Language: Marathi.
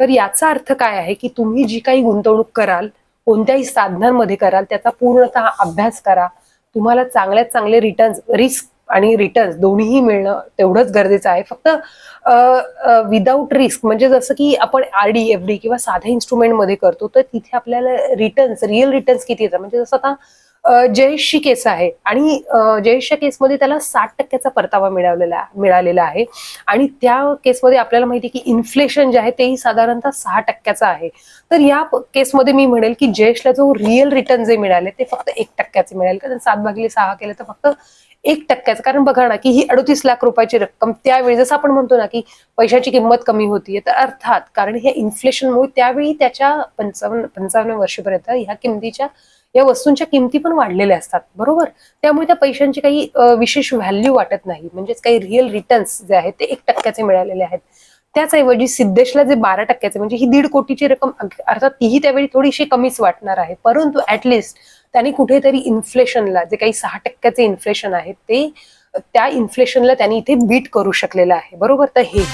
तर याचा अर्थ काय आहे की तुम्ही जी काही गुंतवणूक कराल, कोणत्याही साधनांमध्ये कराल, त्याचा पूर्णतः अभ्यास करा. तुम्हाला चांगल्यात चांगले रिटर्न्स, रिस्क आणि रिटर्न्स दोन्हीही मिळणं तेवढंच गरजेचं आहे. फक्त विदाऊट रिस्क म्हणजे जसं की आपण आरडी, एफडी किंवा साध्या इन्स्ट्रुमेंटमध्ये करतो, तर तिथे आपल्याला रिटर्न्स, रिअल रिटर्न्स किती येतात. म्हणजे जसं आता जयेशची केस आहे आणि जयेशच्या केसमध्ये त्याला 60% परतावा मिळालेला आहे आणि त्या केसमध्ये आपल्याला माहिती आहे की इन्फ्लेशन जे आहे तेही साधारणतः 6% आहे. तर या केसमध्ये मी म्हणेल की जयेशला जो रिअल रिटर्न जे मिळाले ते फक्त 1% मिळाले, कारण 7/6 केले तर फक्त 1%. कारण बघा ना की ही 38 लाख रुपयाची रक्कम त्यावेळी, जसं आपण म्हणतो ना की पैशाची किंमत कमी होतीये, तर अर्थात कारण हे इन्फ्लेशनमुळे त्यावेळी त्याच्या 55 वर्षेपर्यंत ह्या किमतीच्या, या वस्तूंच्या किमती पण वाढलेल्या असतात, बरोबर. त्यामुळे त्या पैशांची काही विशेष व्हॅल्यू वाटत नाही. म्हणजेच काही रिअल रिटर्न्स जे आहेत ते 1%चे मिळालेले आहेत. त्याचऐवजी सिद्धेशला जे 12%चे, म्हणजे ही 1.5 कोटीची रक्कम, अर्थात तीही त्यावेळी थोडीशी कमीच वाटणार आहे, परंतु ऍटलिस्ट त्यांनी कुठेतरी इन्फ्लेशनला, जे काही 6%चे इन्फ्लेशन आहे ते, त्या इन्फ्लेशनला त्यांनी इथे बीट करू शकलेलं आहे, बरोबर. तर हे